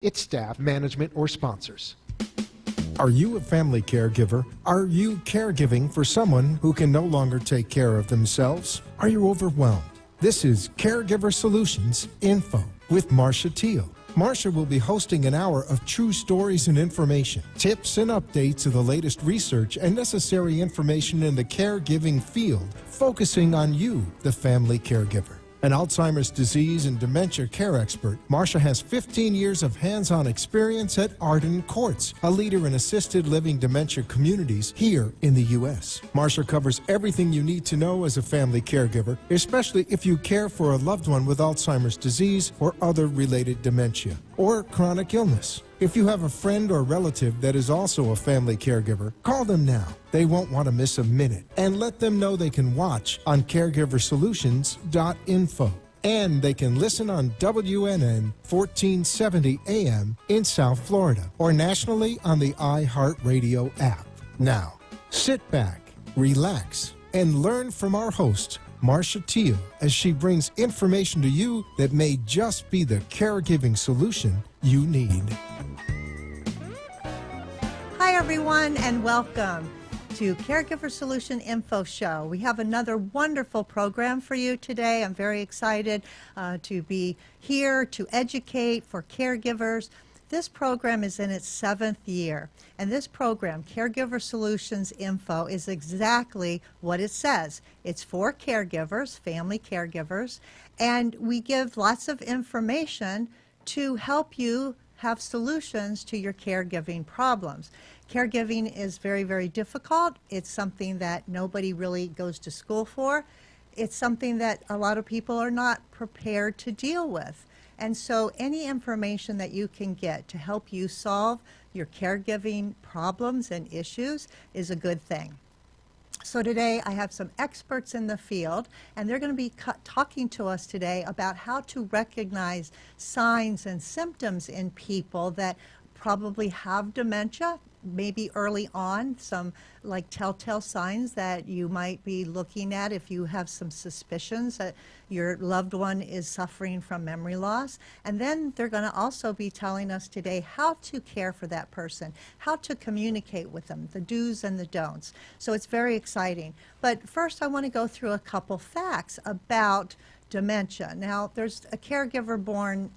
its staff, management, or sponsors. Are you a family caregiver? Are you caregiving for someone who can no longer take care of themselves? Are you overwhelmed? This is Caregiver Solutions Info with Marcia Teele. Marcia will be hosting an hour of true stories and information, tips and updates of the latest research and necessary information in the caregiving field, focusing on you, the family caregiver. An Alzheimer's disease and dementia care expert, Marcia has 15 years of hands-on experience at Arden Courts, a leader in assisted living dementia communities here in the U.S. Marcia covers everything you need to know as a family caregiver, especially if you care for a loved one with Alzheimer's disease or other related dementia or chronic illness. If you have a friend or relative that is also a family caregiver, call them now. They won't want to miss a minute. And let them know they can watch on caregiversolutions.info. And they can listen on WNN 1470 AM in South Florida or nationally on the iHeartRadio app. Now, sit back, relax, and learn from our host, Marcia Teele, as she brings information to you that may just be the caregiving solution you need. Hi, everyone, and welcome to Caregiver Solution Info Show. We have another wonderful program for you today. I'm very excited to be here to educate for caregivers. This program is in its 7th year, and this program, Caregiver Solutions Info, is exactly what it says. It's for caregivers, family caregivers, and we give lots of information to help you have solutions to your caregiving problems. Caregiving is very, very difficult. It's something that nobody really goes to school for. It's something that a lot of people are not prepared to deal with. And so any information that you can get to help you solve your caregiving problems and issues is a good thing. So today I have some experts in the field, and they're going to be talking to us today about how to recognize signs and symptoms in people that probably have dementia, maybe early on, some like telltale signs that you might be looking at if you have some suspicions that your loved one is suffering from memory loss. And then they're going to also be telling us today how to care for that person, how to communicate with them, the do's and the don'ts. So it's very exciting. But first I want to go through a couple facts about dementia. Now, there's a caregiver born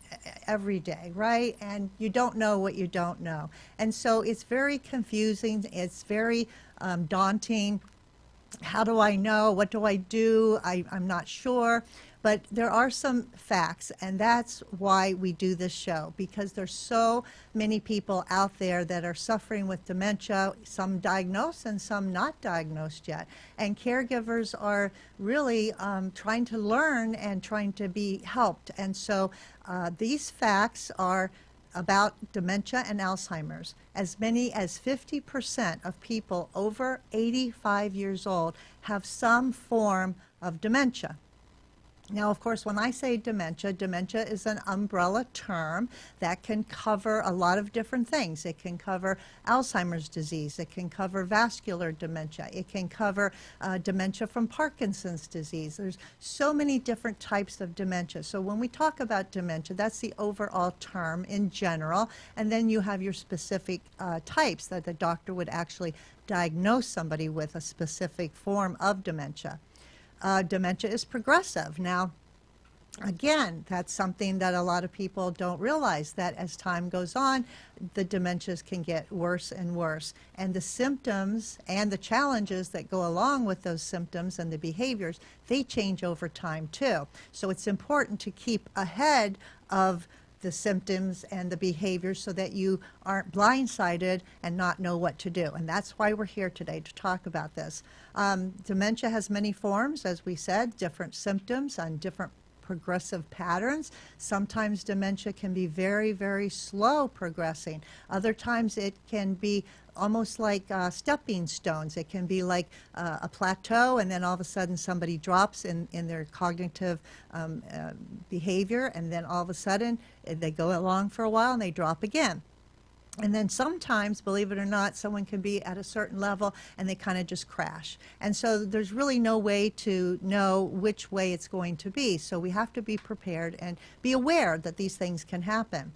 every day, right? And you don't know what you don't know. And so it's very confusing. It's very daunting. How do I know? What do I do? I'm not sure. But there are some facts, and that's why we do this show, because there's so many people out there that are suffering with dementia, some diagnosed and some not diagnosed yet. And caregivers are really trying to learn and trying to be helped. And so these facts are about dementia and Alzheimer's. As many as 50% of people over 85 years old have some form of dementia. Now, of course, when I say dementia, dementia is an umbrella term that can cover a lot of different things. It can cover Alzheimer's disease. It can cover vascular dementia. It can cover dementia from Parkinson's disease. There's so many different types of dementia. So when we talk about dementia, that's the overall term in general. And then you have your specific types that the doctor would actually diagnose somebody with a specific form of dementia. Dementia is progressive. Now, again, that's something that a lot of people don't realize, that as time goes on, the dementias can get worse and worse. And the symptoms and the challenges that go along with those symptoms and the behaviors, they change over time too. So it's important to keep ahead of the symptoms and the behaviors so that you aren't blindsided and not know what to do. And that's why we're here today to talk about this. Dementia has many forms, as we said, different symptoms and different progressive patterns. Sometimes dementia can be very, very slow progressing. Other times it can be almost like stepping stones. It can be like a plateau, and then all of a sudden somebody drops in their cognitive behavior, and then all of a sudden they go along for a while and they drop again. And then sometimes, believe it or not, someone can be at a certain level and they kind of just crash. And so there's really no way to know which way it's going to be. So we have to be prepared and be aware that these things can happen.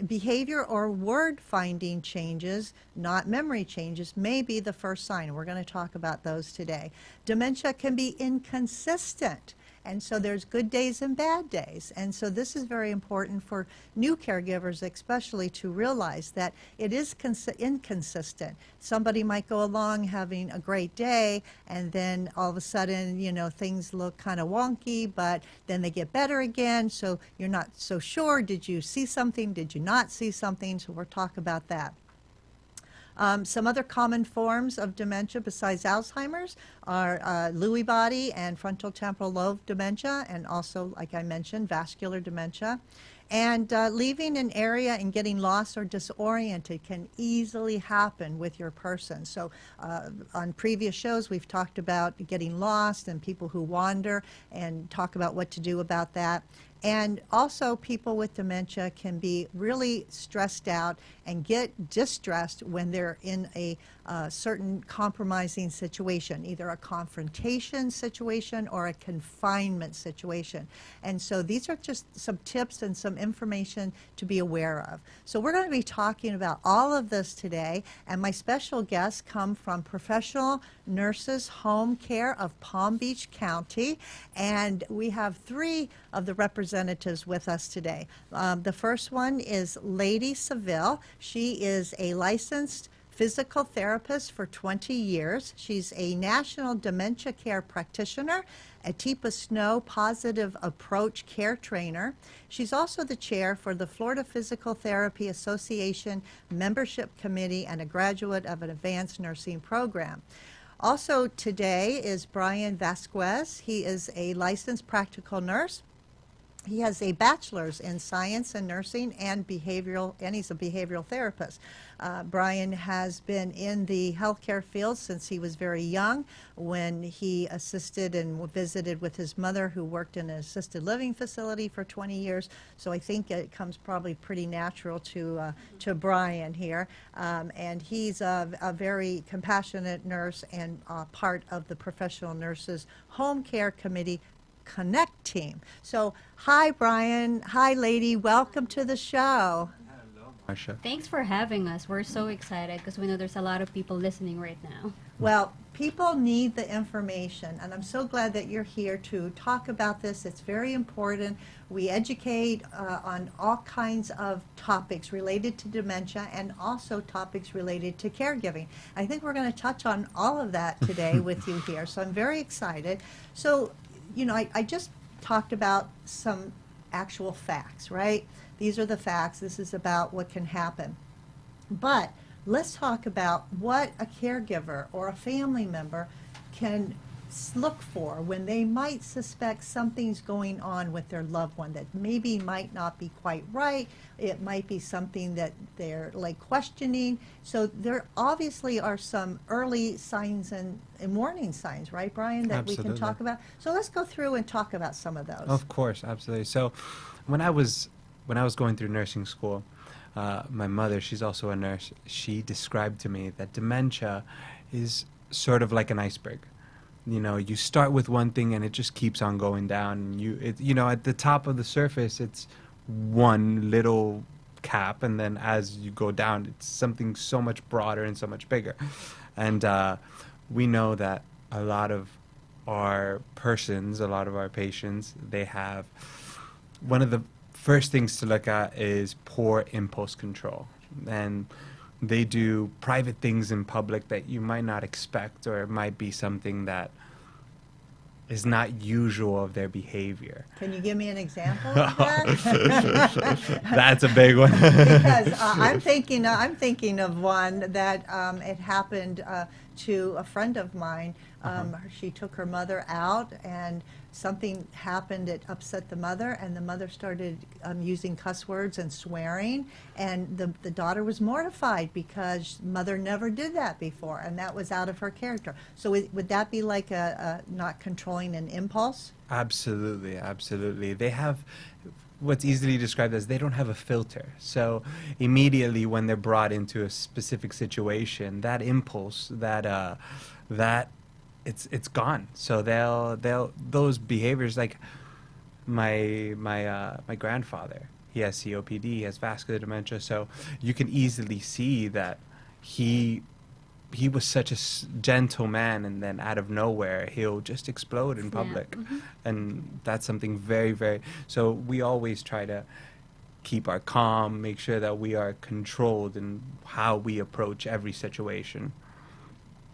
Behavior or word finding changes, not memory changes, may be the first sign. We're going to talk about those today. Dementia can be inconsistent. And so there's good days and bad days. And so this is very important for new caregivers especially to realize that it is inconsistent. Somebody might go along having a great day and then all of a sudden, things look kind of wonky, but then they get better again. So you're not so sure. Did you see something? Did you not see something? So we'll talk about that. Some other common forms of dementia besides Alzheimer's are Lewy body and frontal temporal lobe dementia, and also, like I mentioned, vascular dementia. And leaving an area and getting lost or disoriented can easily happen with your person. So on previous shows, we've talked about getting lost and people who wander and talk about what to do about that. And also people with dementia can be really stressed out and get distressed when they're in a certain compromising situation, either a confrontation situation or a confinement situation. And so these are just some tips and some information to be aware of. So we're going to be talking about all of this today, and my special guests come from Professional Nurses Home Care of Palm Beach County, and we have 3 of the representatives with us today. The first one is Lady Seville. She is a licensed physical therapist for 20 years. She's a national dementia care practitioner, a TIPA Snow Positive Approach care trainer. She's also the chair for the Florida Physical Therapy Association Membership Committee and a graduate of an advanced nursing program. Also today is Brian Vasquez. He is a licensed practical nurse. He has a bachelor's in science and nursing and behavioral, and he's a behavioral therapist. Brian has been in the healthcare field since he was very young, when he assisted and visited with his mother, who worked in an assisted living facility for 20 years. So I think it comes probably pretty natural to Brian here. And he's a very compassionate nurse and part of the Professional Nurses Home Care Committee Connect team. So hi Brian, hi lady, welcome to the show. Hello, Marcia. Thanks for having us. We're so excited because we know there's a lot of people listening right now. Well, people need the information, and I'm so glad that you're here to talk about this. It's very important. We educate on all kinds of topics related to dementia and also topics related to caregiving. I think we're going to touch on all of that today with you here, so I'm very excited. So I just talked about some actual facts, right? These are the facts. This is about what can happen. But let's talk about what a caregiver or a family member can look for when they might suspect something's going on with their loved one that maybe might not be quite right. It might be something that they're questioning. So there obviously are some early signs and warning signs, right, Brian, that we can talk about. So let's go through and talk about some of those. Of course, absolutely. So when I was going through nursing school, my mother, she's also a nurse, she described to me that dementia is sort of like an iceberg. You start with one thing and it just keeps on going down. At the top of the surface, it's one little cap, and then as you go down, it's something so much broader and so much bigger. And we know that a lot of our patients, they have one of the first things to look at is poor impulse control. And they do private things in public that you might not expect, or it might be something that is not usual of their behavior. Can you give me an example of that? That's a big one. Because I'm thinking of one that it happened to a friend of mine. She took her mother out, and something happened that upset the mother, and the mother started using cuss words and swearing, and the daughter was mortified because mother never did that before, and that was out of her character. So would that be like a not controlling an impulse? Absolutely, absolutely. They have what's easily described as they don't have a filter. So immediately when they're brought into a specific situation, that impulse, that it's gone. So they'll those behaviors, like my grandfather, he has COPD, he has vascular dementia. So you can easily see that he was such a gentle man, and then out of nowhere he'll just explode in Snap. public. And that's something very, very, so we always try to keep our calm, make sure that we are controlled in how we approach every situation.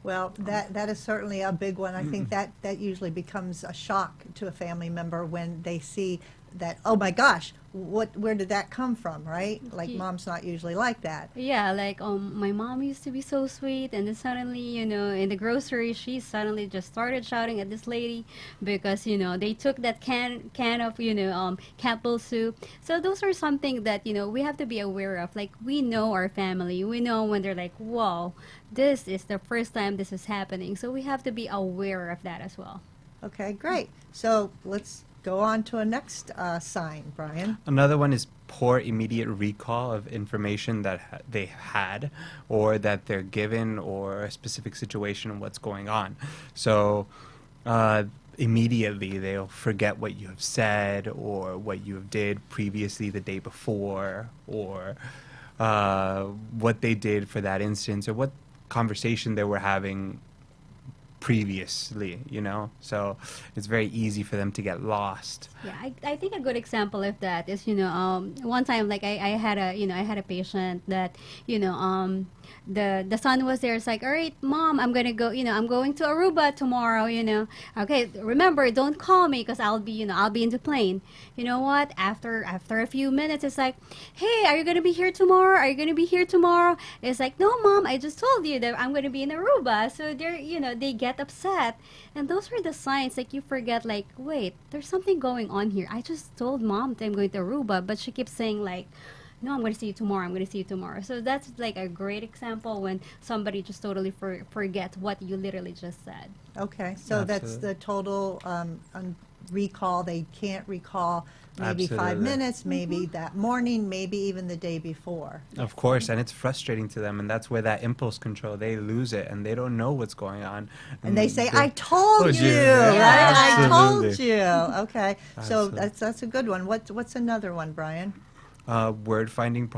Well, that is certainly a big one. I think that usually becomes a shock to a family member when they see that, oh my gosh, where did that come from, right? Like, Ye- mom's not usually like that. Yeah, like my mom used to be so sweet, and then suddenly, in the grocery, she suddenly just started shouting at this lady because they took that can of Campbell soup. So those are something that we have to be aware of. Like, we know our family, we know when they're like, whoa, this is the first time this is happening. So we have to be aware of that as well. Okay, great. So let's go on to a next sign, Brian. Another one is poor immediate recall of information that they had or that they're given, or a specific situation and what's going on. So immediately they'll forget what you have said or what you have did previously the day before, or what they did for that instance, or what conversation they were having previously, so it's very easy for them to get lost. Yeah, I think a good example of that is one time, like, I had a patient that the son was there. It's like, all right, mom, I'm gonna go, I'm going to Aruba tomorrow, okay, remember, don't call me because I'll be in the plane. You know what, after a few minutes, it's like, hey, are you gonna be here tomorrow? It's like, no, mom, I just told you that I'm gonna be in Aruba. So they get upset, and those are the signs, like, you forget, like, wait, there's something going on here. I just told mom that I'm going to Aruba, but she keeps saying, like, no, I'm going to see you tomorrow. So that's like a great example when somebody just totally forgets what you literally just said. Okay, so that's Absolutely. the total recall. They can't recall maybe 5 Absolutely. minutes, maybe that morning, maybe even the day before. Of course, and it's frustrating to them, and that's where that impulse control, they lose it, and they don't know what's going on. And they say, I told you, yeah, right? I told absolutely. you. Okay, so Absolutely. that's a good one. What's another one, Brian? Word finding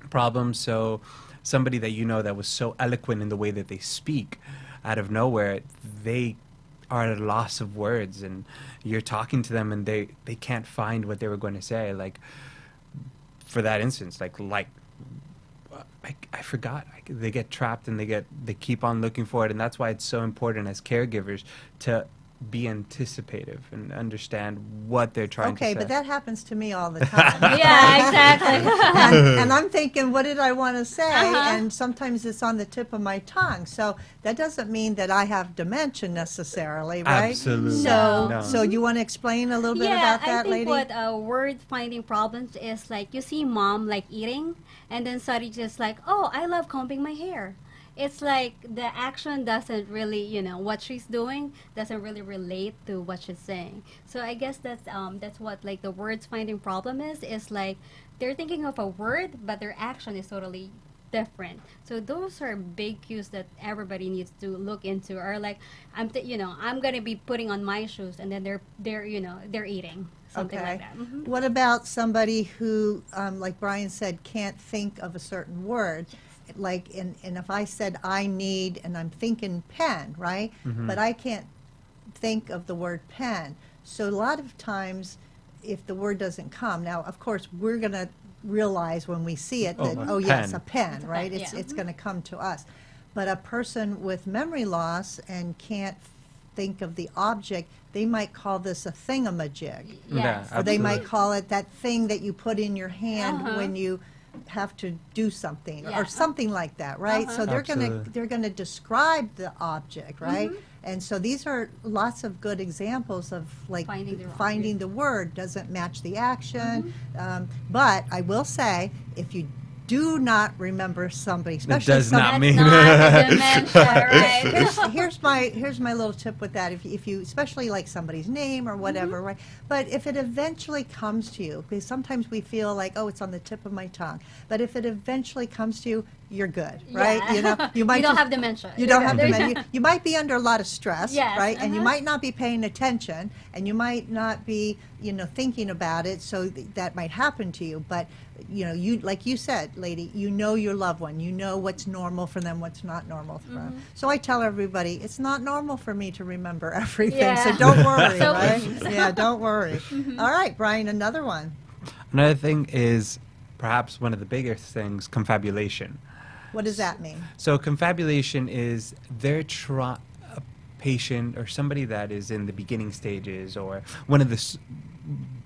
problems. So somebody that that was so eloquent in the way that they speak, out of nowhere, they are at a loss of words, and you're talking to them and they can't find what they were going to say. Like, for that instance, like I forgot. They get trapped, and they keep on looking for it, and that's why it's so important as caregivers to be anticipative and understand what they're trying to say. Okay, but that happens to me all the time. Yeah, exactly. and I'm thinking, what did I want to say? And sometimes it's on the tip of my tongue. So that doesn't mean that I have dementia necessarily, right? Absolutely. So, No. so you want to explain a little bit about that, I think lady? what word finding problems is, like, you see mom, like, eating, and then suddenly just like, oh, I love combing my hair. It's like the action doesn't really, what she's doing doesn't really relate to what she's saying. So I guess that's what, like, the words finding problem is like they're thinking of a word, but their action is totally different. So those are big cues that everybody needs to look into. Or like, I'm gonna be putting on my shoes, and then they're eating something Okay. like that. Mhm. What about somebody who, like Brian said, can't think of a certain word? Like, and if I said I need, and I'm thinking pen, right? But I can't think of the word pen. So a lot of times, if the word doesn't come, now, of course, we're going to realize when we see it that, a yes, pen. a pen, right? pen, It's, yeah. it's going to come to us. But a person with memory loss and can't think of the object, they might call this a thingamajig. Yes. Or they might Absolutely. call it that thing that you put in your hand Uh-huh. when you have to do something, Yeah. or something like that, right? Uh-huh. So they're Absolutely. gonna describe the object, right? Mm-hmm. And so these are lots of good examples of, like, Finding the the word doesn't match the action. But I will say, if you do not remember somebody, That especially does not That's mean not a dementia, right? here's my little tip with that. If you especially like somebody's name or whatever, right? But if it eventually comes to you, because sometimes we feel like, oh, it's on the tip of my tongue. But if it eventually comes to you, you're good, right? Yeah. You know, you might You don't just- have dementia. You don't You're have good. dementia. You might be under a lot of stress, Yes, right? And you uh-huh. might not be paying attention, and you might not be, thinking about it. So that might happen to you. But you like you said, lady, you know your loved one. You know what's normal for them, what's not normal for them. So I tell everybody, it's not normal for me to remember everything. Yeah. So don't worry, So- right? Yeah, don't worry. All right, Brian, another one. Another thing is perhaps one of the biggest things, confabulation. What does that mean? So confabulation is a patient or somebody that is in the beginning stages, or one of the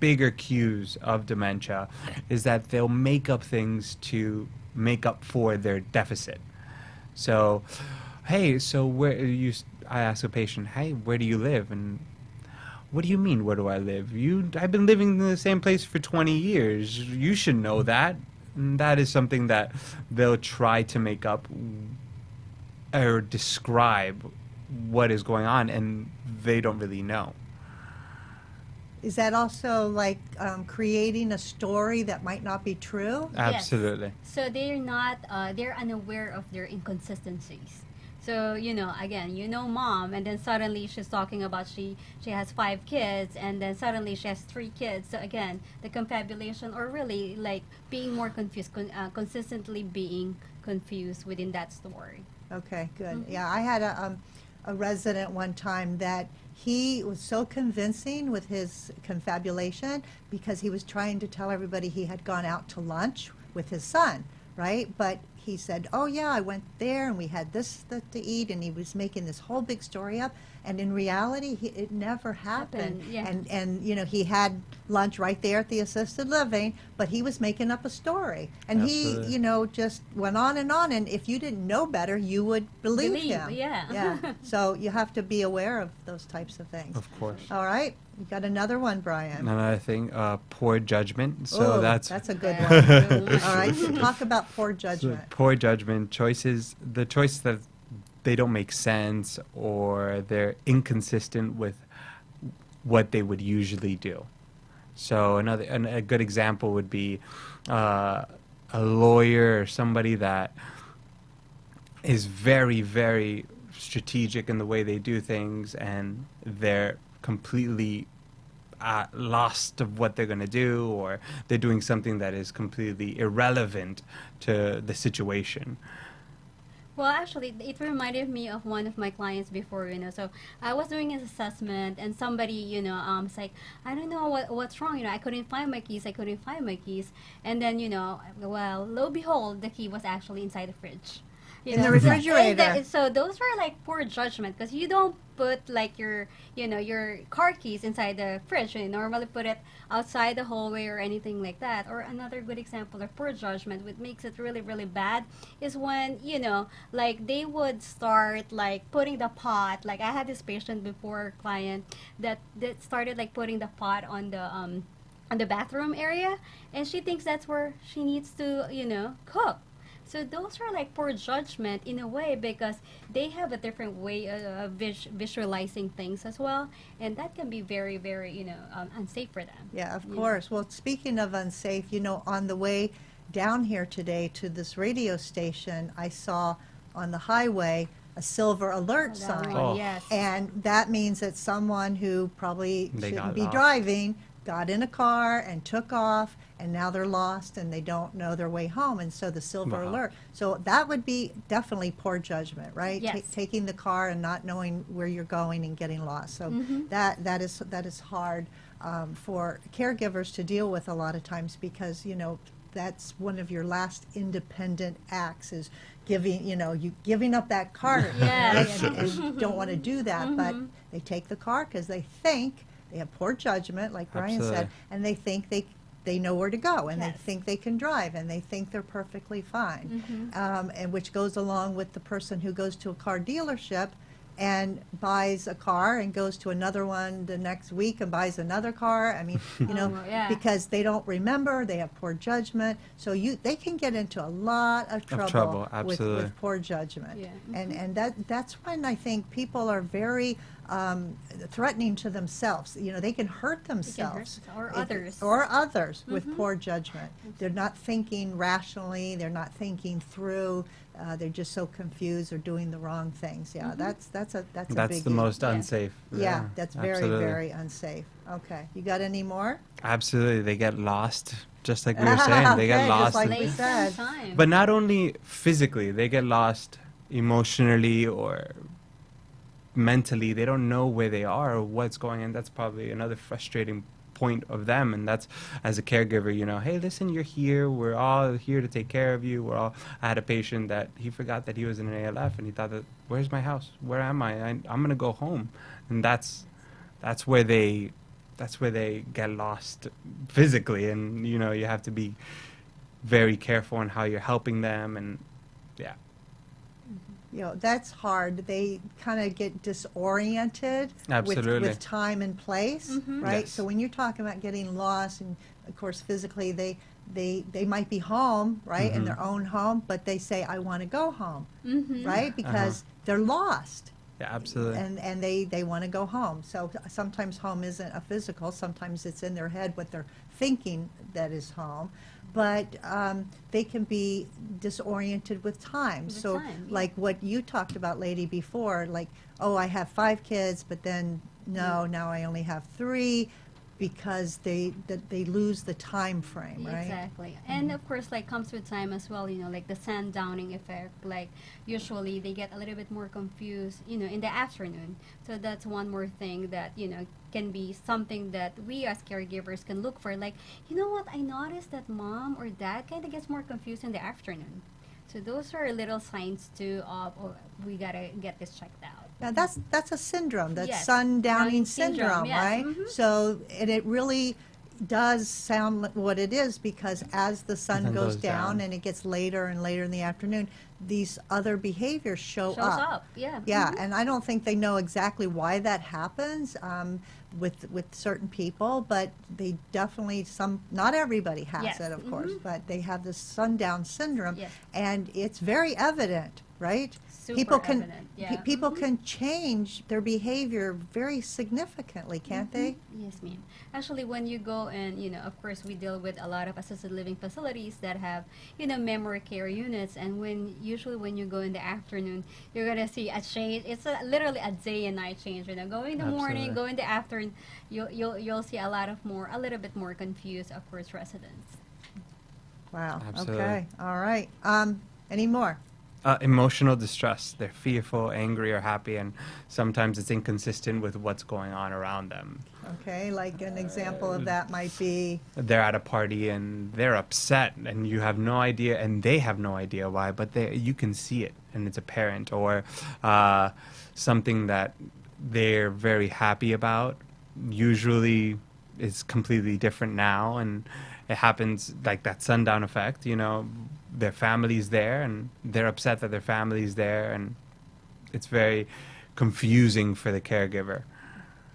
bigger cues of dementia is that they'll make up things to make up for their deficit. So, hey, I ask a patient, hey, where do you live? And what do you mean, where do I live? I've been living in the same place for 20 years. You should know that. And that is something that they'll try to make up or describe what is going on, and they don't really know. Is that also like creating a story that might not be true? Absolutely. So they're unaware of their inconsistencies. So, again, mom, and then suddenly she's talking about she has 5 kids, and then suddenly she has 3 kids. So again, the confabulation, or really like being more confused, consistently being confused within that story. Okay, good. Yeah, I had a resident one time that he was so convincing with his confabulation because he was trying to tell everybody he had gone out to lunch with his son, right? But he said, oh yeah, I went there and we had this to eat, and he was making this whole big story up. And in reality, it never happened. Yeah. And he had lunch right there at the assisted living, but he was making up a story. And Absolutely. he, just went on. And if you didn't know better, you would believe him. Yeah. Yeah. So you have to be aware of those types of things. Of course. All right. You got another one, Brian. Another thing, poor judgment. So Ooh, that's a good Yeah, one. good one. All right. So talk about poor so judgment. poor judgment, the choices that they don't make sense, or they're inconsistent with what they would usually do. So a good example would be a lawyer or somebody that is very, very strategic in the way they do things, and they're completely lost of what they're going to do, or they're doing something that is completely irrelevant to the situation. Well, actually, it reminded me of one of my clients before, So I was doing an assessment, and somebody, was like, I don't know what's wrong. I couldn't find my keys. And then, well, lo and behold, the key was actually inside the fridge. In the refrigerator. So those are like poor judgment, because you don't put like your car keys inside the fridge. You normally put it outside the hallway or anything like that. Or another good example of poor judgment, what makes it really, really bad, is when, like they would start like putting the pot. Like I had this patient before, client, that started like putting the pot on the bathroom area, and she thinks that's where she needs to, cook. So those are like poor judgment in a way, because they have a different way of visualizing things as well, and that can be very, very unsafe for them. Yeah, of course. Well, speaking of unsafe, on the way down here today to this radio station, I saw on the highway a silver alert That sign. one, Oh. yes. And that means that someone who probably They shouldn't got be off. driving got in a car and took off, and now they're lost and they don't know their way home. And so the silver Wow. alert. So that would be definitely poor judgment, right? Yes. Taking the car and not knowing where you're going and getting lost. So that is hard for caregivers to deal with a lot of times, because that's one of your last independent acts, is giving up that car. Yeah, right? yeah. And you don't want to do that, but they take the car because they think they have poor judgment, like Brian said, Absolutely. and they think they know where to go, and they Yes. think they can drive, and they think they're perfectly fine. Mm-hmm. And which goes along with the person who goes to a car dealership and buys a car and goes to another one the next week and buys another car. I mean, Yeah. because they don't remember, they have poor judgment. So they can get into a lot of trouble, absolutely. with poor judgment. Yeah. And that's when I think people are very threatening to themselves. They can hurt themselves. or if- others. Or others with poor judgment. They're not thinking rationally. They're not thinking through. They're just so confused or doing the wrong things. Yeah, that's a That's biggie. the most Yeah. unsafe. Yeah, that's very, absolutely. very unsafe. Okay, you got any more? Absolutely, they get lost, just like we were saying. They get Okay, just lost. like in- we They spend said. time. But not only physically, they get lost emotionally or mentally. They don't know where they are or what's going on. That's probably another frustrating point of them. And that's, as a caregiver, hey, listen, you're here. We're all here to take care of you. I had a patient that he forgot that he was in an ALF, and he thought that, where's my house? Where am I? I'm going to go home. And that's where they get lost physically. And, you have to be very careful on how you're helping them. And yeah. That's hard. They kind of get disoriented Absolutely. with time and place, right? Yes. So when you're talking about getting lost, and of course physically they might be home, right, in their own home, but they say, I want to go home, right? Because they're lost. Yeah, absolutely. And they want to go home. So sometimes home isn't a physical. Sometimes it's in their head what they're thinking that is home. But they can be disoriented with time. With So time, yeah. like what you talked about, lady, before, like, oh, I have 5 kids, but then no, now I only have 3, because they lose the time frame, right? Exactly. And of course, like, comes with time as well, like the sundowning effect. Like, usually they get a little bit more confused, in the afternoon. So that's one more thing that, can be something that we as caregivers can look for. Like, you know what, I noticed that mom or dad kind of gets more confused in the afternoon. So those are little signs too of, oh, we gotta get this checked out. Now that's a syndrome. That's Yes. sundowning Downing syndrome, syndrome, yes. right? Mhm. So, and it really does sound like what it is, because as the sun Sun goes goes down down. and it gets later and later in the afternoon, these other behaviors shows up, yeah. Yeah, Mhm. and I don't think they know exactly why that happens with certain people, but they definitely, not everybody has Yes. it, of course, Mhm. but they have this sundown syndrome, Yes. and it's very evident, right? Super people can evident, yeah. people Mhm. can change their behavior very significantly, can't they? Yes, ma'am. Actually, when you go and, of course, we deal with a lot of assisted living facilities that have, memory care units. And usually when you go in the afternoon, you're going to see a change. It's literally a day and night change. Go in the morning, Absolutely. go in the afternoon, you'll see a little bit more confused, of course, residents. Wow. Absolutely. Okay. All right. Any more? Emotional distress. They're fearful, angry, or happy, and sometimes it's inconsistent with what's going on around them. Okay. Like an example of that might be. They're at a party and they're upset, and you have no idea, and they have no idea why, but you can see it, and it's apparent. Or something that they're very happy about usually is completely different now, and it happens like that sundown effect. Their family's there, and they're upset that their family's there, and it's very confusing for the caregiver.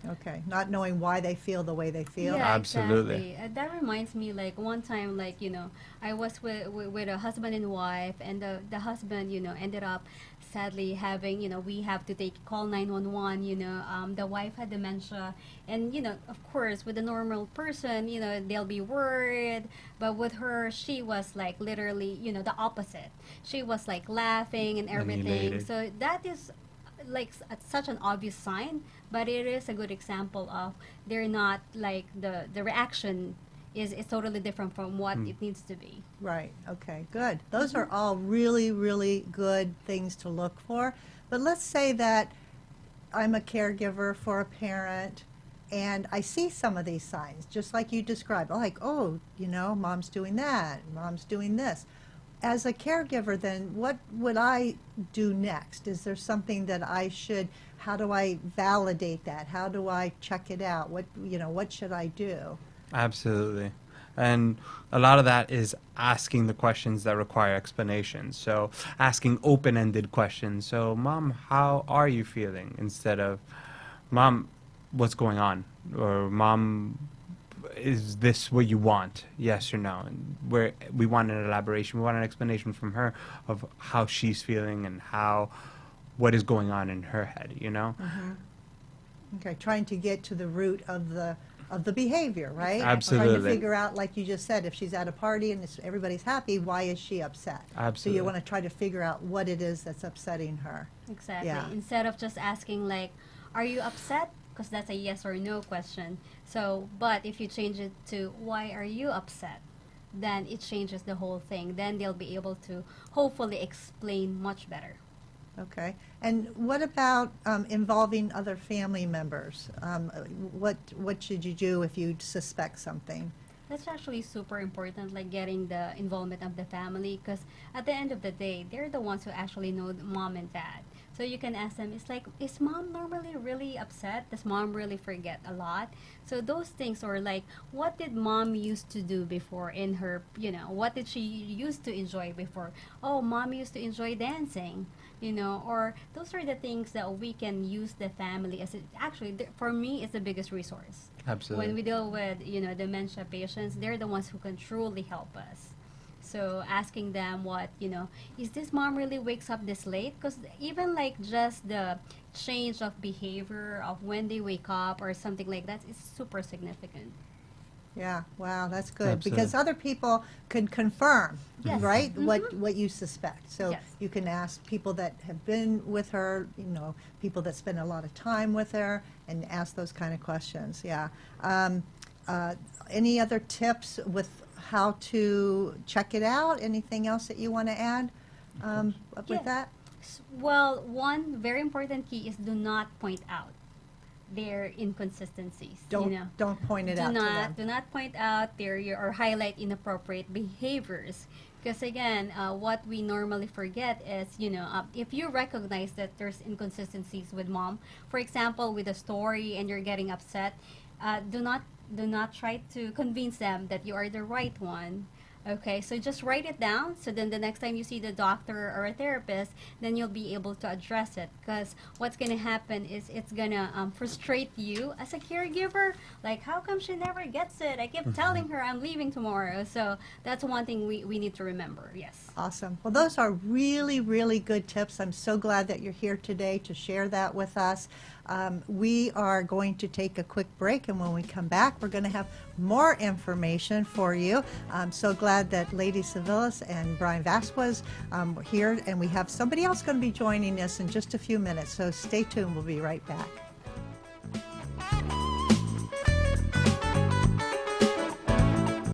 Okay. Not knowing why they feel the way they feel. Yeah, Absolutely. exactly. That reminds me, like, one time, like, I was with a husband and wife, and the husband, ended up sadly having, we have to call 911. The wife had dementia, and, of course, with a normal person, they'll be worried, but with her, she was like literally, the opposite. She was like laughing and everything. Elated. So that is like such an obvious sign, but it is a good example of they're not like the reaction is totally different from what it needs to be. Right. Okay. Good. Those are all really, really good things to look for. But let's say that I'm a caregiver for a parent, and I see some of these signs, just like you described. Like, oh, mom's doing that, mom's doing this. As a caregiver, then, what would I do next? Is there something that how do I validate that? How do I check it out? What should I do? Absolutely. And a lot of that is asking the questions that require explanations. So asking open-ended questions. So, Mom, how are you feeling? Instead of, Mom, what's going on? Or, Mom, is this what you want? Yes or no? And we want an elaboration. We want an explanation from her of how she's feeling and what is going on in her head, you know? Okay, trying to get to the root of the behavior, right? Trying to Absolutely. figure out, like you just said, if she's at a party and everybody's happy, why is she upset? So Absolutely. you want to try to figure out what it is that's upsetting her. Exactly. Yeah. Instead of just asking like, "Are you upset?" Because that's a yes or no question. So, but if you change it to "Why are you upset?" then it changes the whole thing. Then they'll be able to hopefully explain much better. Okay. And what about involving other family members? What should you do if you suspect something? That's actually super important, like getting the involvement of the family, because at the end of the day, they're the ones who actually know the mom and dad. So you can ask them, it's like, is mom normally really upset? Does mom really forget a lot? So those things, or like, what did mom used to do before in her, what did she used to enjoy before? Oh, mom used to enjoy dancing. Or those are the things that we can use the family as for me, it's the biggest resource. Absolutely. When we deal with, dementia patients, they're the ones who can truly help us. So asking them is this mom really wakes up this late? Because even like just the change of behavior of when they wake up or something like that is super significant. Yeah, wow, that's good. Absolutely. Because other people can confirm, Yes. right, what you suspect. So Yes. you can ask people that have been with her, people that spend a lot of time with her, and ask those kind of questions, yeah. Any other tips with how to check it out? Anything else that you want to add with Yeah. that? Well, one very important key is do not point out their inconsistencies. Don't point it out to them. Do not point out or highlight inappropriate behaviors. Because again, what we normally forget is, if you recognize that there's inconsistencies with mom, for example, with a story and you're getting upset, do not try to convince them that you are the right one. Okay, so just write it down, so then the next time you see the doctor or a therapist, then you'll be able to address it. Because what's going to happen is it's going to frustrate you as a caregiver. Like, how come she never gets it? I keep telling her I'm leaving tomorrow. So that's one thing we need to remember, yes. Awesome. Well, those are really, really good tips. I'm so glad that you're here today to share that with us. We are going to take a quick break, and when we come back, we're going to have more information for you. I'm so glad that Lady Civilis and Brian Vasquez were here, and we have somebody else going to be joining us in just a few minutes, so stay tuned. We'll be right back.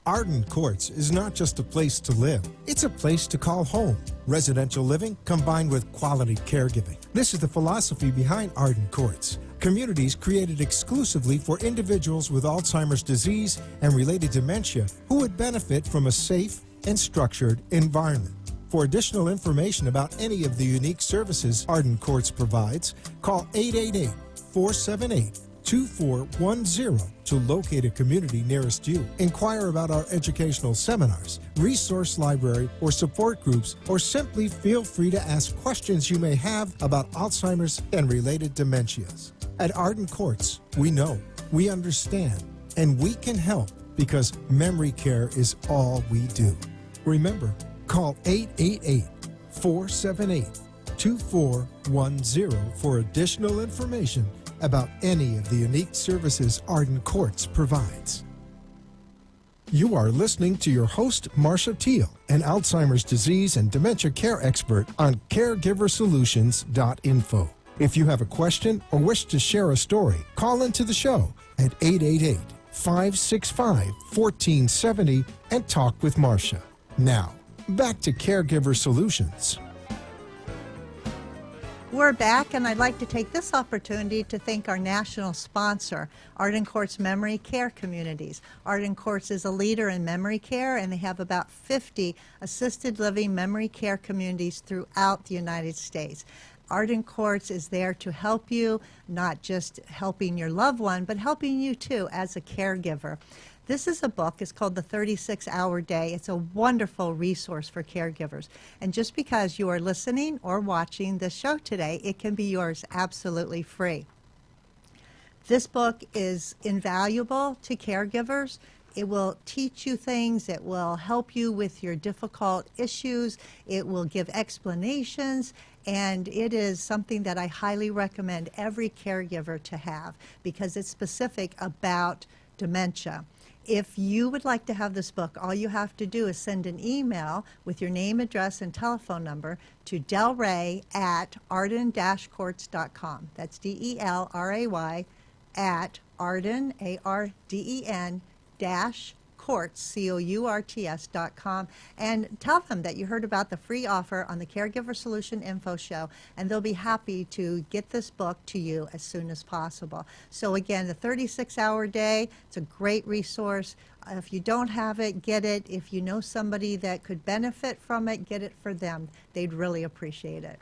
Arden Courts is not just a place to live, it's a place to call home. Residential living combined with quality caregiving. This is the philosophy behind Arden Courts. Communities created exclusively for individuals with Alzheimer's disease and related dementia who would benefit from a safe and structured environment. For additional information about any of the unique services Arden Courts provides, call 888-478-2410 to locate a community nearest you. Inquire about our educational seminars, resource library, or support groups, or simply feel free to ask questions you may have about Alzheimer's and related dementias. At Arden Courts, we know, we understand, and we can help because memory care is all we do. Remember, call 888-478-2410 for additional information about any of the unique services Arden Courts provides. You are listening to your host, Marcia Teele, an Alzheimer's disease and dementia care expert on caregiversolutions.info. If you have a question or wish to share a story, call into the show at 888-565-1470 and talk with Marcia. Now, back to Caregiver Solutions. We're back, and I'd like to take this opportunity to thank our national sponsor, Arden Courts Memory Care Communities. Arden Courts is a leader in memory care, and they have about 50 assisted living memory care communities throughout the United States. Arden Courts is there to help you, not just helping your loved one, but helping you too as a caregiver. This is a book. It's called The 36-Hour Day. It's a wonderful resource for caregivers. And just because you are listening or watching this show today, it can be yours absolutely free. This book is invaluable to caregivers. It will teach you things. It will help you with your difficult issues. It will give explanations. And it is something that I highly recommend every caregiver to have because it's specific about dementia. If you would like to have this book, all you have to do is send an email with your name, address, and telephone number to delray@arden-courts.com. That's DELRAY at Arden, ARDEN, courts, COURTS.com, and tell them that you heard about the free offer on the Caregiver Solution Info Show, and they'll be happy to get this book to you as soon as possible. So again, the 36-Hour Day, it's a great resource. If you don't have it, get it. If you know somebody that could benefit from it, get it for them. They'd really appreciate it.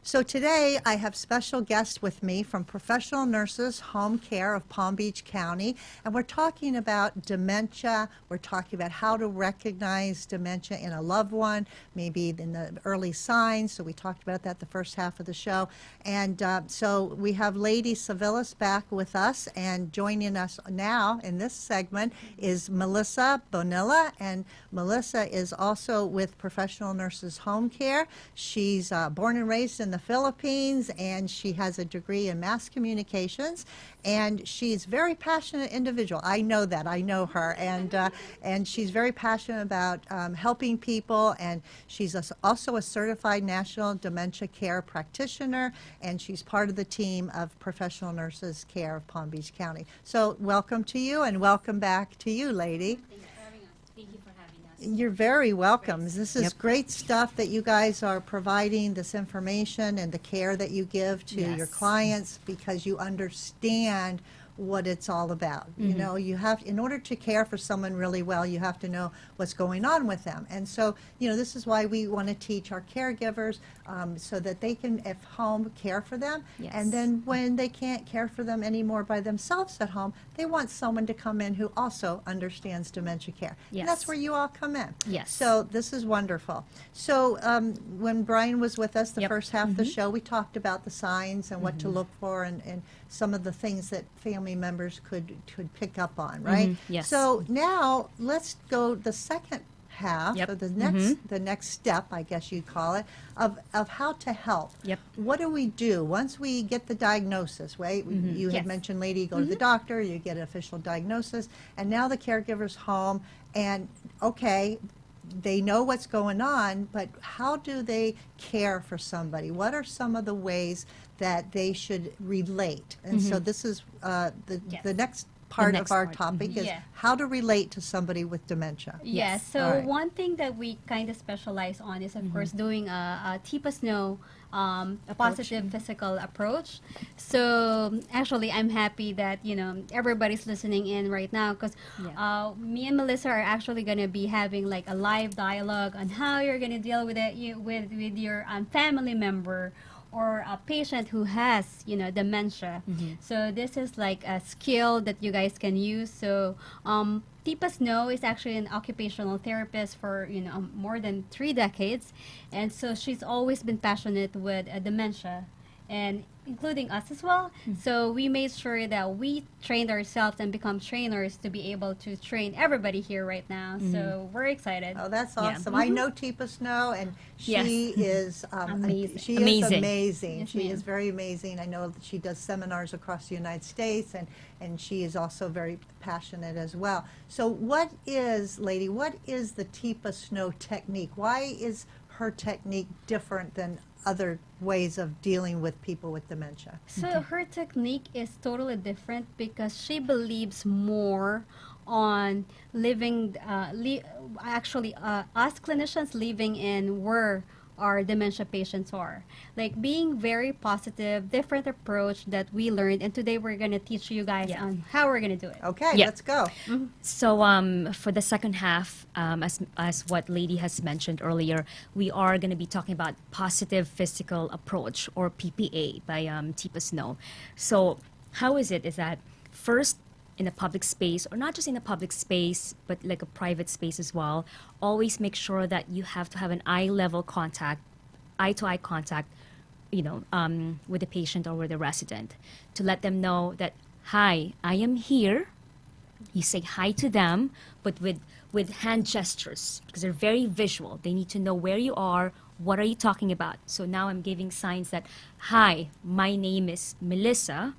So today I have special guests with me from Professional Nurses Home Care of Palm Beach County, and we're talking about dementia. We're talking about how to recognize dementia in a loved one, maybe in the early signs. So we talked about that the first half of the show. And so we have Lady Civilis back with us, and joining us now in this segment is Melissa Bonilla, and Melissa is also with Professional Nurses Home Care. She's born and raised in the Philippines, and she has a degree in mass communications, and she's a very passionate individual. I know that. I know her, and she's very passionate about helping people, and she's also a certified national dementia care practitioner, and she's part of the team of Professional Nurses Care of Palm Beach County. So welcome to you, and welcome back to you, lady. Thank you for having us. Thank you for having us. You're very welcome. This is great stuff that you guys are providing, this information and the care that you give to your Yes. clients, because you understand what it's all about. You know, you have, in order to care for someone really well, you have to know what's going on with them. And so, you know, this is why we want to teach our caregivers so that they can, at home, care for them. Yes. And then when they can't care for them anymore by themselves at home, they want someone to come in who also understands dementia care. And that's Yes. where you all come in. Yes. So this is wonderful. So when Brian was with us the Yep. first half of the show, we talked about the signs and what to look for, and some of the things that family members could pick up on, right? Yes. So now let's go the second half, Yep. or the next step, I guess you'd call it, of how to help. Yep. What do we do once we get the diagnosis, right? You had Yes. mentioned, lady, you go to the doctor, you get an official diagnosis, and now the caregiver's home, and okay, they know what's going on, but how do they care for somebody? What are some of the ways that they should relate? And so this is the next part of next our part. topic is Yeah. how to relate to somebody with dementia. Yes. So All right. one thing that we kind of specialize on is, of course, doing a Teele positive physical approach. So actually, I'm happy that everybody's listening in right now, because Yeah. me and Melissa are actually going to be having like a live dialogue on how you're going to deal with it with your family member or a patient who has dementia. So this is like a skill that you guys can use. So Teele Snow is actually an occupational therapist for more than 3 decades, and so she's always been passionate with dementia, and including us as well. So we made sure that we trained ourselves and become trainers to be able to train everybody here right now. So we're excited. Oh, that's Yeah. awesome. I know Teele Snow, and she is Amazing. She is Amazing. amazing. Yes, She ma'am. is very amazing. I know that she does seminars across the United States, and she is also very passionate as well. So what is the Teele Snow technique? Why is her technique different than other ways of dealing with people with dementia? So her technique is totally different because she believes more on living, us clinicians living in where our dementia patients are. Like being very positive, different approach that we learned, and today we're going to teach you guys Yeah. on how we're going to do it. Okay, Yeah. let's go. So for the second half, as what Lady has mentioned earlier, we are going to be talking about positive physical approach, or PPA, by Teele Snow. So how is it? Is that first in a public space, or not just in a public space, but like a private space as well, always make sure that you have to have an eye-level contact, eye-to-eye contact, with the patient or with the resident, to let them know that, hi, I am here. You say hi to them, but with hand gestures, because they're very visual. They need to know where you are, what are you talking about. So now I'm giving signs that, hi, my name is Melissa,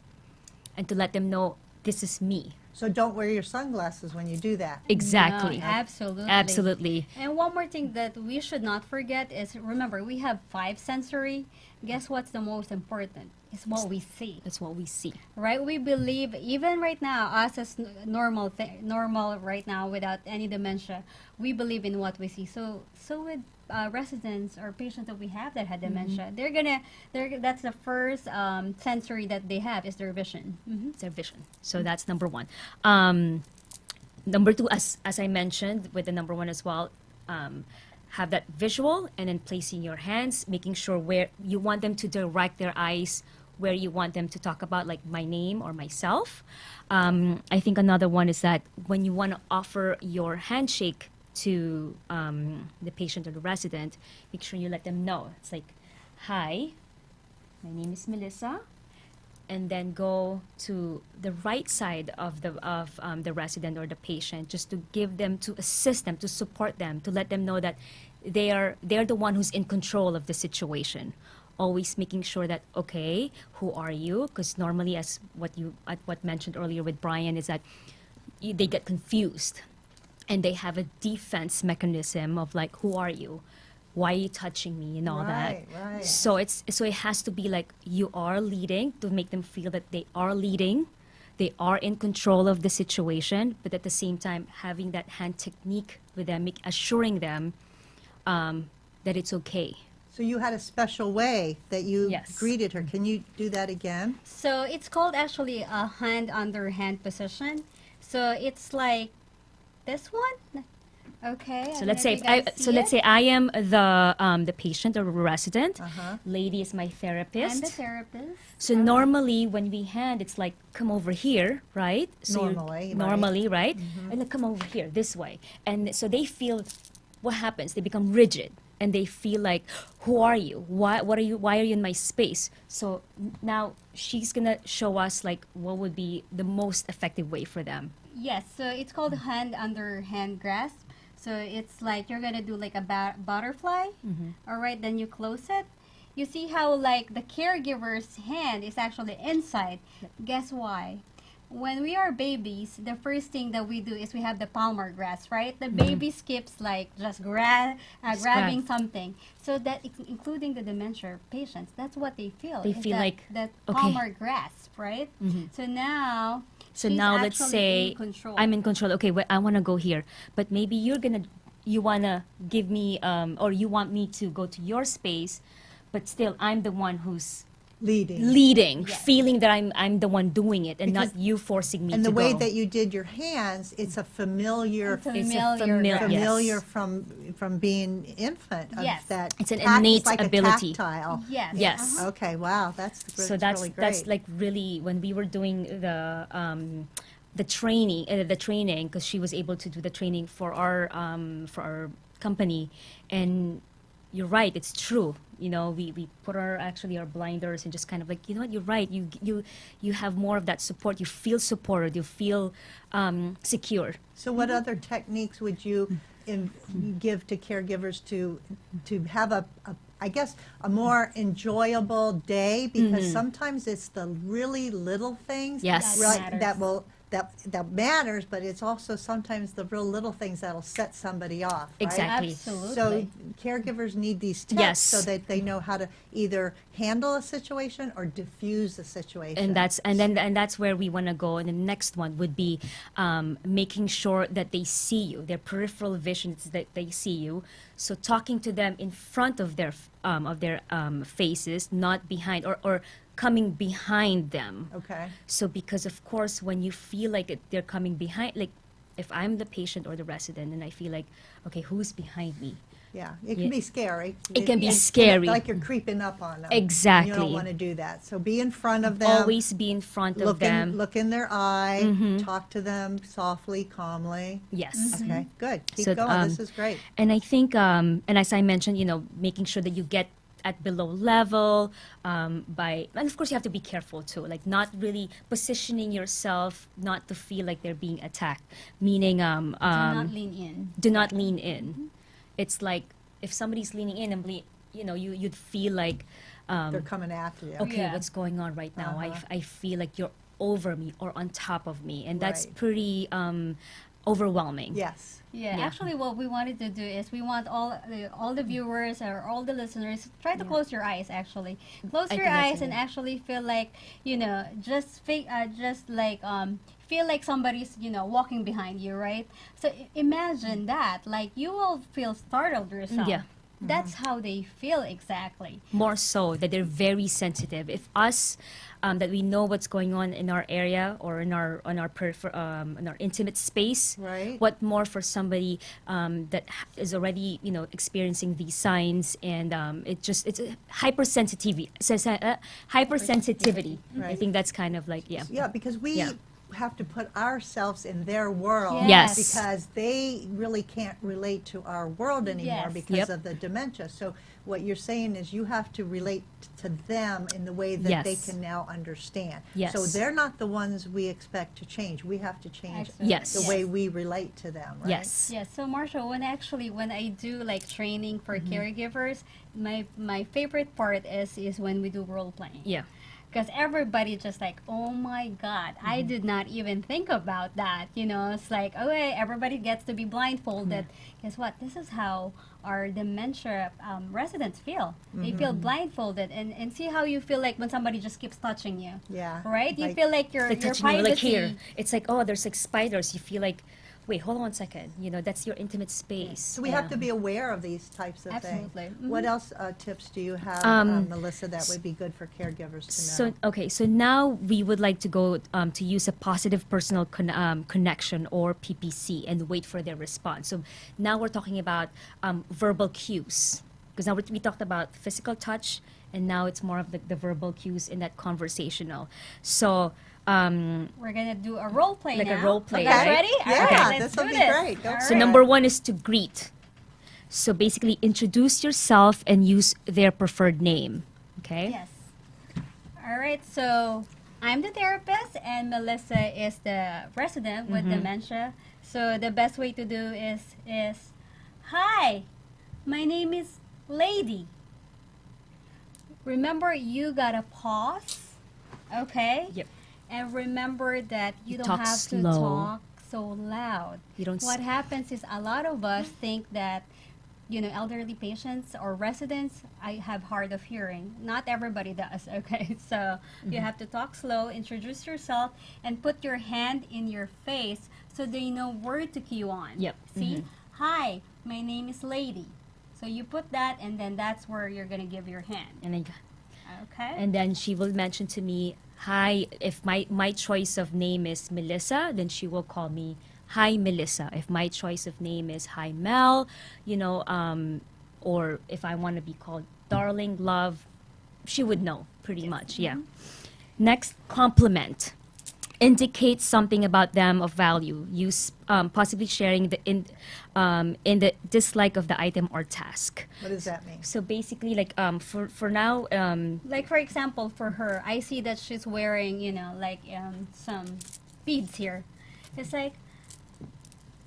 and to let them know this is me. So don't wear your sunglasses when you do that. Exactly. No, absolutely. Absolutely. And one more thing that we should not forget is, remember, we have 5 sensory. Guess what's the most important? It's what we see. That's what we see. Right? We believe, even right now, us as normal right now without any dementia, we believe in what we see. So with residents or patients that we have that had dementia, that's the first sensory that they have is their vision. It's their vision. So that's number 1. Number 2, as I mentioned, with the number 1 as well, have that visual, and then placing your hands, making sure where you want them to direct their eyes, where you want them to talk about, like my name or myself. I think another one is that when you want to offer your handshake to the patient or the resident, make sure you let them know. It's like, hi, my name is Melissa, and then go to the right side of the resident or the patient, just to give them, to assist them, to support them, to let them know that they're the one who's in control of the situation. Always making sure that, okay, who are you? Because normally, as what mentioned earlier with Brian, is that they get confused, and they have a defense mechanism of like, who are you? Why are you touching me and all that? Right. So it has to be like you are leading, to make them feel that they are leading, they are in control of the situation, but at the same time having that hand technique with them, assuring them that it's okay. So you had a special way that you Yes. greeted her. Can you do that again? So it's called actually a hand under hand position. So it's like this one. Okay. So let's say I am the patient or resident. Lady is my therapist. I'm the therapist. So normally when we hand, it's like, come over here, right? So Normally, right? And then come over here, this way. And so they feel, what happens? They become rigid, and they feel like, who are you? Why are you in my space? So now she's gonna show us like what would be the most effective way for them. Yes. So it's called hand under hand grasp. So it's like you're gonna do like a butterfly. All right. Then you close it. You see how like the caregiver's hand is actually inside. Guess why? When we are babies, the first thing that we do is we have the palmar grasp, right? The baby skips like just grabbing something. So that including the dementia patients, that's what they feel. They is feel like, that okay. palmar grasp, right? So now she's let's actually say in control. I'm in control. Okay, I want to go here, but maybe you wanna give me or you want me to go to your space, but still I'm the one who's leading, Yes. feeling that I'm the one doing it, and Because- not you forcing me And to the way go. that you did your hands, it's a familiar, It's a It's a familiar familiar yes. from being infant. Of Yes. that It's an tact- innate it's like ability. A tactile. Yes. Yes. Okay. Wow. That's So that's really great. that's like really when we were doing the training because she was able to do the training for our company, and you're right, it's true. We put our blinders and just kind of like, you know what, you're right. You have more of that support. You feel supported. You feel secure. So what other techniques would you give to caregivers to have I guess a more enjoyable day, because sometimes it's the really little things Yes. that matters, but it's also sometimes the real little things that'll set somebody off. Right? Exactly. Absolutely. So caregivers need these tips Yes. so that they know how to either handle a situation or diffuse a situation. And that's where we want to go. And the next one would be making sure that they see you, their peripheral vision is that they see you. So talking to them in front of their faces, not behind or coming behind them. Okay. So because of course when you feel like they're coming behind, like if I'm the patient or the resident and I feel like, okay, who's behind me? Yeah, it can be scary. It can be It's scary. like you're creeping up on them. Exactly. You don't want to do that. So be in front of them. Always be in front of look them. look in their eye. Talk to them softly, calmly. Yes. Okay, good. Keep So, going. This is great. And I think, and as I mentioned, making sure that you get at below level and of course you have to be careful too, like not really positioning yourself not to feel like they're being attacked, meaning Do not lean in. do not lean in. It's like if somebody's leaning in and you'd feel like They're coming after you. okay, Yeah. what's going on right now? Uh-huh. I feel like you're over me or on top of me, and that's Right. pretty overwhelming. Yes. Yeah, Yeah. actually, what we wanted to do is we want all the viewers or all the listeners try to close your eyes. Actually, close I your think that's eyes and it. actually feel like feel like somebody's walking behind you, right? So imagine that, like you will feel startled yourself. Yeah. That's how they feel exactly. More so that they're very sensitive. If us that we know what's going on in our area or in our intimate space, Right. what more for somebody that is already experiencing these signs, and it's a hypersensitivity. Hypersensitivity. I Right. think that's kind of like Yeah, because we Yeah. have to put ourselves in their world. Yes. Because they really can't relate to our world anymore Yes. because Yep. of the dementia. So what you're saying is you have to relate to them in the way that they Yes. can now understand. Yes. So they're not the ones we expect to change. We have to change Absolutely. Yes. the way we relate to them, right? Yes. Yes, so Marcia, when I do like training for caregivers, my favorite part is when we do role playing. Yeah. Because everybody just like, oh my God, I did not even think about that. It's like, okay, everybody gets to be blindfolded. Guess what? This is how our dementia residents feel. They feel blindfolded, and see how you feel like when somebody just keeps touching you. Yeah. Right? You Like- feel like your Like touching you, like here. privacy. It's like, oh, there's like spiders. You feel like, wait, hold on a second. That's your intimate space. So we have to be aware of these types of Absolutely. things. Mhm. What else tips do you have, Melissa, that would be good for caregivers to know? So now we would like to go to use a positive personal connection, or PPC, and wait for their response. So now we're talking about verbal cues, because now we talked about physical touch, and now it's more of the verbal cues in that conversational. So We're gonna do a role play Like a now. role play, You guys right? ready? Yeah, All right, this let's will do be this. great. Go All for So it. number one is to greet. So basically, introduce yourself and use their preferred name. Okay. Yes. All right. So I'm the therapist, and Melissa is the resident with dementia. So the best way to do is hi, my name is Lady. Remember, you gotta pause. Okay. Yep. And remember that you don't talk have to slow. talk so loud. You don't. What happens is a lot of us think that, elderly patients or residents, I have hard of hearing. Not everybody does, okay? So you have to talk slow, introduce yourself, and put your hand in your face so they know where to cue on. Yep. See? Hi, my name is Lady. So you put that, and then that's where you're going to give your hand. Okay? And then she will mention to me, hi, if my choice of name is Melissa, then she will call me, hi, Melissa. If my choice of name is hi, Mel, or if I want to be called darling, love, she would know pretty much, yeah. Next, compliment. Indicate something about them of value. Use possibly sharing in the dislike of the item or task. What does that mean? So basically, like for now, Like, for example, for her, I see that she's wearing, some beads here. It's like,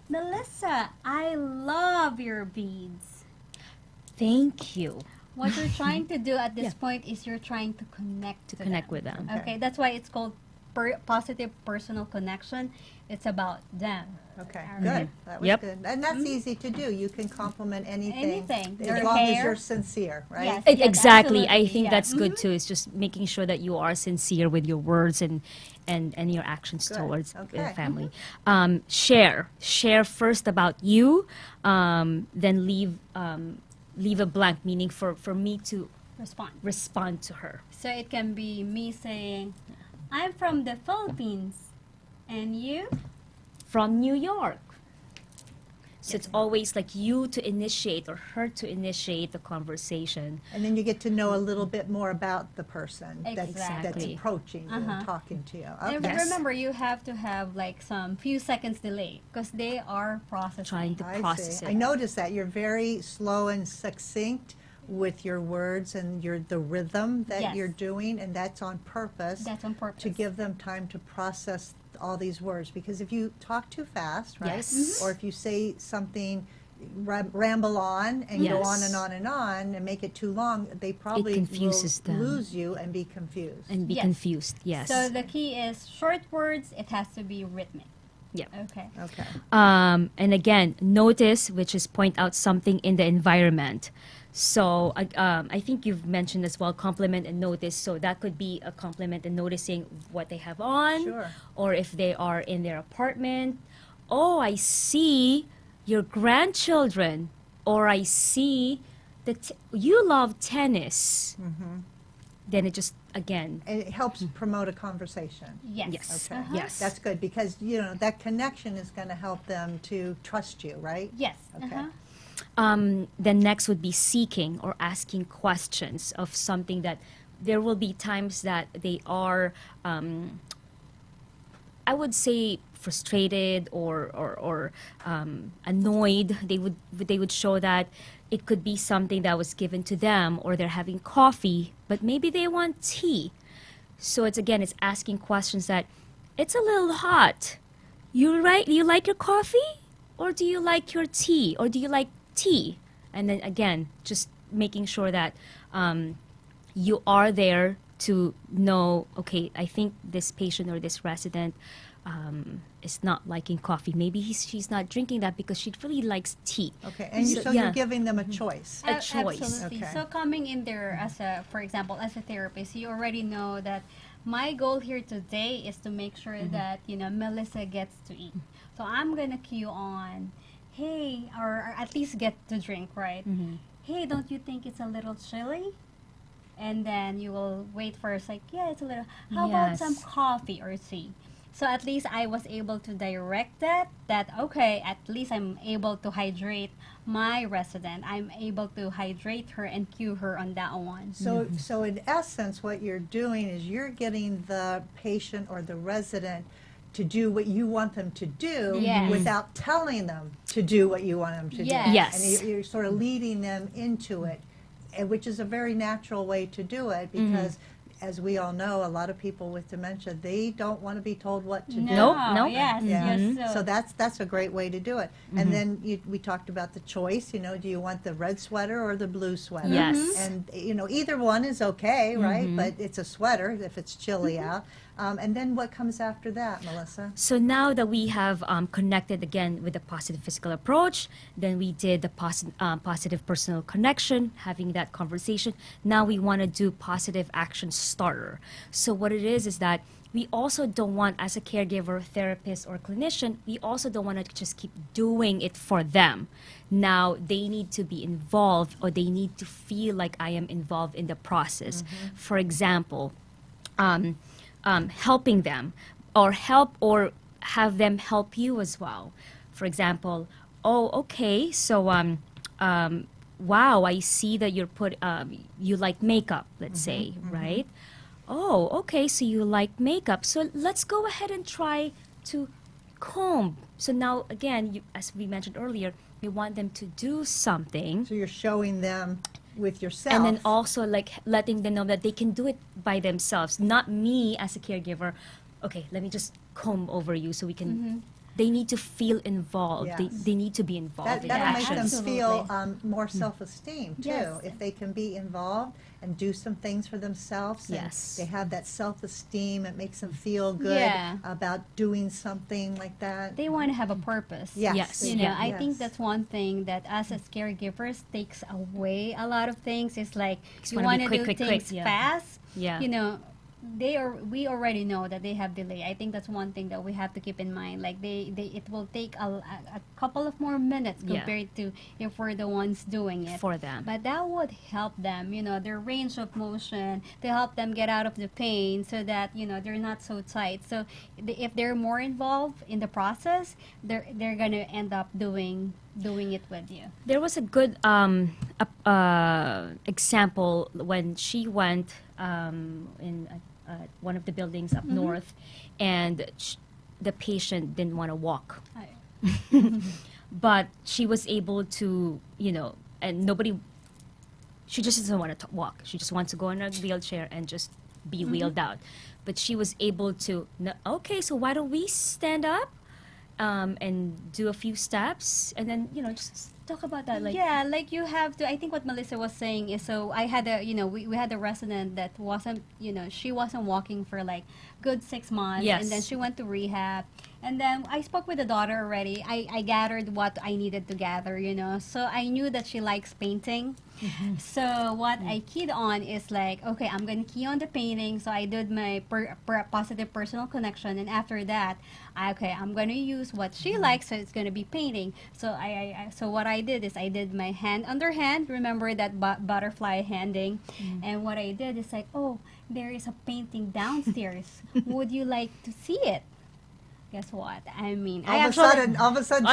Melissa, I love your beads. thank you. What you're trying to do at this Yeah. point is you're trying to connect to Connect them. with them. Okay, that's why it's called positive personal connection. It's about them. Okay, All good. right. That was Yep. good. And that's easy to do. You can compliment anything. Anything. As Their long as hair. you're sincere, right? Yes. Exactly. I absolutely, think yeah. that's good too. It's just making sure that you are sincere with your words and your actions Good. towards Okay. the family. Share first about you, then leave a blank, meaning for me to respond to her. So it can be me saying, I'm from the Philippines. And you? From New York. So it's always like you to initiate or her to initiate the conversation. And then you get to know a little bit more about the person that's Exactly. approaching you and talking to you. And Okay. remember, you have to have like some few seconds delay because they are processing. Trying to I process see. it. I noticed that you're very slow and succinct with your words and the rhythm that Yes. you're doing, and that's on purpose. That's on purpose. To give them time to process all these words. Because if you talk too fast, right, Yes. Mhm. or if you say something, ramble on and go on Yes. and on and on and make it too long, they probably confuses will them. lose you and be confused. And be Yes. confused. Yes. So the key is short words. It has to be rhythmic. yeah. Okay. Okay. And again, notice, which is point out something in the environment. So I think you've mentioned as well, compliment and notice. So that could be a compliment and noticing what they have on, Sure. or if they are in their apartment. Oh, I see your grandchildren, or I see that you love tennis. Then it just again, And it helps promote a conversation. Yes. yes, Okay. yes, That's good because, that connection is going to help them to trust you, right? Yes. Okay. Then next would be seeking or asking questions of something that there will be times that they are, I would say, frustrated or annoyed. They would show that it could be something that was given to them, or they're having coffee, but maybe they want tea. So it's asking questions that it's a little hot. You like your coffee, or do you like your tea, or do you like tea? And then again, just making sure that you are there to know, okay, I think this patient or this resident is not liking coffee. Maybe she's not drinking that because she really likes tea. Okay. And So, you're yeah. giving them a choice. A choice. Absolutely. Okay. So coming in there for example, as a therapist, you already know that my goal here today is to make sure that, Melissa gets to eat. So I'm going to cue on, hey, or at least get to drink, right? Hey, don't you think it's a little chilly? And then you will wait for a sec. Yeah, it's a little. How about some Yes. coffee or tea? So at least I was able to direct that okay, at least I'm able to hydrate my resident. I'm able to hydrate her and cue her on that one. So in essence, what you're doing is you're getting the patient or the resident to do what you want them to do Yes. without telling them to do what you want them to Yes. do. Yes. And you're sort of leading them into it, which is a very natural way to do it because as we all know, a lot of people with dementia, they don't want to be told what to do. Nope, nope. Yes, Yeah. yes. So that's a great way to do it. And then we talked about the choice. Do you want the red sweater or the blue sweater? Yes. And either one is okay, right? But it's a sweater if it's chilly out. And then what comes after that, Melissa? So now that we have connected again with the positive physical approach, then we did the positive personal connection, having that conversation. Now we want to do positive action starter. So what it is that we also don't want, as a caregiver, therapist, or clinician, we also don't want to just keep doing it for them. Now they need to be involved, or they need to feel like I am involved in the process. For example, helping them, or have them help you as well. For example, oh, okay, so wow, I see that you like makeup, let's say, right? Oh, okay, so you like makeup. So let's go ahead and try to comb. So now, again, as we mentioned earlier, we want them to do something. So you're showing them with yourself. And then also like letting them know that they can do it by themselves, not me as a caregiver. Okay, let me just comb over you so we can. They need to feel involved. Yes. They need to be involved in That'll make actions. them feel more self-esteem too. Yes. If they can be involved and do some things for themselves, and Yes. they have that self-esteem. It makes them feel good Yeah. about doing something like that. They want to have a purpose. Yes. Yes. I Yes. think that's one thing that us as caregivers takes away a lot of things. It's like Just you wanna want be to quick, do quick, things quick, yeah. fast. Yeah. We already know that they have delay. I think that's one thing that we have to keep in mind. Like it will take a couple of more minutes Yeah. compared to if we're the ones doing it. For them. But that would help them, their range of motion, to help them get out of the pain so that, they're not so tight. So if they're more involved in the process, they're going to end up doing doing it with you? There was a good example when she went in one of the buildings up north, and the patient didn't want to walk, but she was able to, and nobody. She just doesn't want to walk. She just wants to go in a wheelchair and just be wheeled out. But she was able to. Okay, so why don't we stand up? And do a few steps, and then just talk about that. Like, Yeah, like you have to. I think what Melissa was saying is, so I had we had a resident that wasn't, she wasn't walking for like good 6 months, Yes. and then she went to rehab, and then I spoke with the daughter already. I gathered what I needed to gather, so I knew that she likes painting. So what I keyed on is like, okay, I'm gonna key on the painting. So I did my positive personal connection, and after that, I'm gonna use what she likes. So it's gonna be painting. So so what I did is I did my hand under hand. Remember that butterfly handing, and what I did is like, oh, there is a painting downstairs. Would you like to see it? Guess what? I mean, All of a sudden, all of a sudden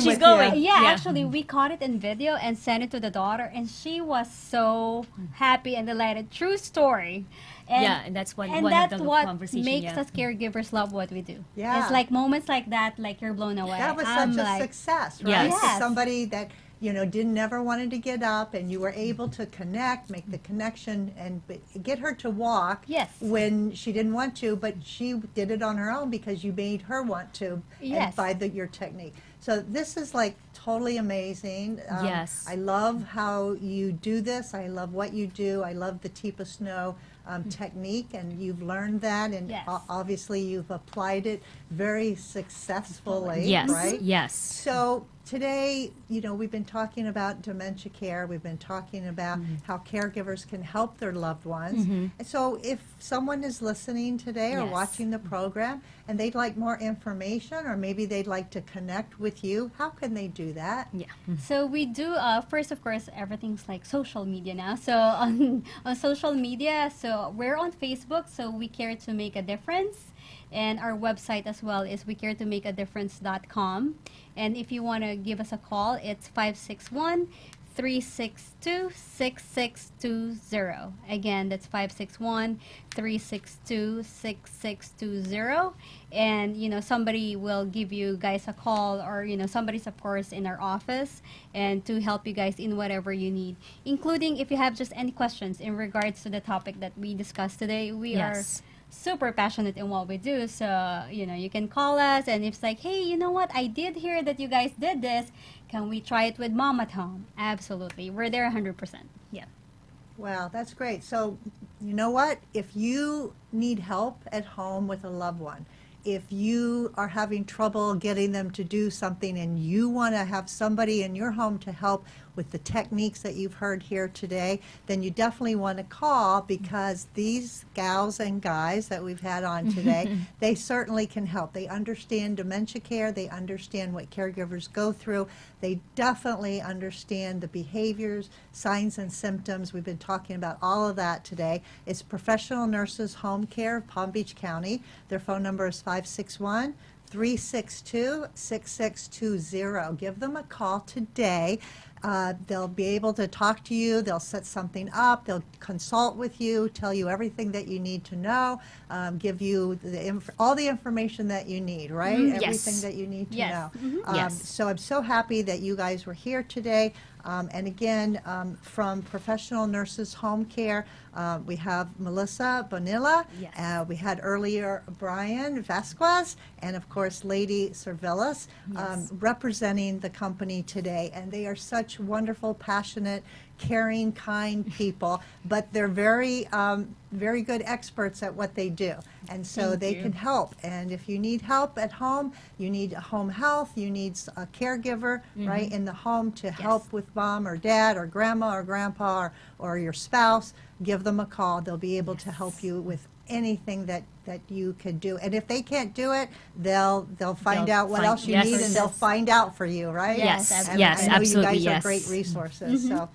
she's with going. you. yeah, Yeah. actually, we caught it in video and sent it to the daughter, and she was so happy and delighted. True story. And that's one and of that's the what conversation. makes Yeah. us caregivers love what we do. Yeah. It's like moments like that, like you're blown away. That was I'm such a like, success, right? Yes. Yes. Somebody that didn't never wanted to get up, and you were able to make the connection, and get her to walk. Yes. When she didn't want to, but she did it on her own because you made her want to. Yes. And by your technique. So this is like totally amazing. Yes. I love how you do this. I love what you do. I love the Teele Snow technique, and you've learned that, and Yes. obviously you've applied it very successfully. Yes. Right. Yes. So today, we've been talking about dementia care. We've been talking about how caregivers can help their loved ones. And so if someone is listening today or Yes. watching the program and they'd like more information, or maybe they'd like to connect with you, how can they do that? Yeah. So we do first, of course, everything's like social media now. So on social media, so we're on Facebook. So We Care to Make a Difference, and our website as well is wecaretomakaDifference.com. And if you want to give us a call, it's 561-362-6620. Again, that's 561-362-6620. And, somebody will give you guys a call, or, somebody's of course in our office, and to help you guys in whatever you need, including if you have just any questions in regards to the topic that we discussed today. We Yes. are super passionate in what we do, so you can call us, and it's like, hey, you know what, I did hear that you guys did this, can we try it with mom at home? Absolutely, we're there 100%. Yeah. Wow, that's great. So, you know what? If you need help at home with a loved one, if you are having trouble getting them to do something, and you want to have somebody in your home to help with the techniques that you've heard here today, then you definitely want to call, because these gals and guys that we've had on today, they certainly can help. They understand dementia care. They understand what caregivers go through. They definitely understand the behaviors, signs, and symptoms. We've been talking about all of that today. It's Professional Nurses Home Care of Palm Beach County. Their phone number is 561-362-6620. Give them a call today. They'll be able to talk to you. They'll set something up. They'll consult with you, tell you everything that you need to know, give you all the information that you need, right? Yes. Everything that you need to Yes. know. Yes. So I'm so happy that you guys were here today. And again, from Professional Nurses Home Care, we have Melissa Bonilla. Yes. We had earlier Brian Vasquez, and of course Lady Cervillas, Yes. representing the company today. And they are such wonderful, passionate, caring, kind people, but they're very, very good experts at what they do. And so Thank they you. can help. And if you need help at home, you need home health, you need a caregiver, right, in the home to help with mom or dad or grandma or grandpa or your spouse, give them a call. They'll be able to help you with anything that you could do. And if they can't do it, they'll find They'll out what find- else you yes. need, and they'll find out for you, right? Yes, And yes, I know absolutely, you guys yes. are great resources. So,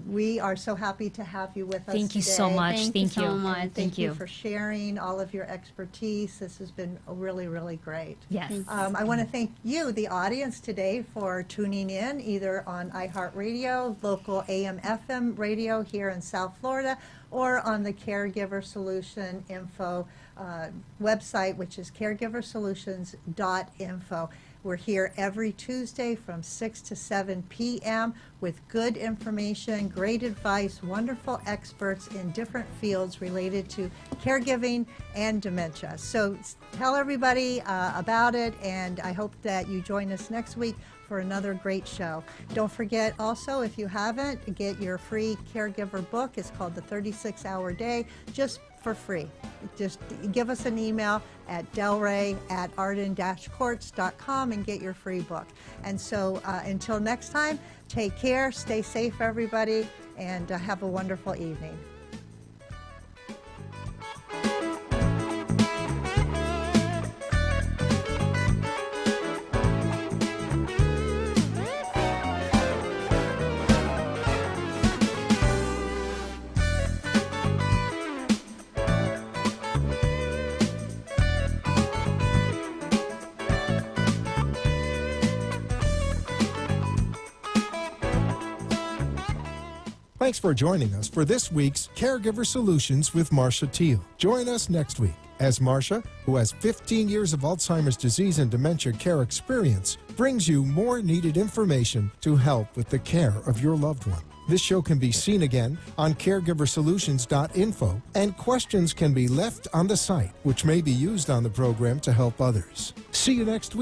We are so happy to have you with us Thank you today. so much. Thank you Thank so you. much. And Thank you. for sharing all of your expertise. This has been really, really great. Yes. I want to thank you, the audience, today for tuning in either on iHeartRadio, local AM/FM radio here in South Florida, or on the Caregiver Solution Info website, which is caregiversolutions.info. We're here every Tuesday from 6 to 7 p.m. with good information, great advice, wonderful experts in different fields related to caregiving and dementia. So tell everybody about it, and I hope that you join us next week for another great show. Don't forget also, if you haven't, get your free caregiver book. It's called The 36-Hour Day, just for free. Just give us an email at delray@arden-courts.com and get your free book. And so until next time, take care, stay safe, everybody, and have a wonderful evening. Thanks for joining us for this week's Caregiver Solutions with Marcia Teele. Join us next week as Marcia, who has 15 years of Alzheimer's disease and dementia care experience, brings you more needed information to help with the care of your loved one. This show can be seen again on caregiversolutions.info, and questions can be left on the site, which may be used on the program to help others. See you next week.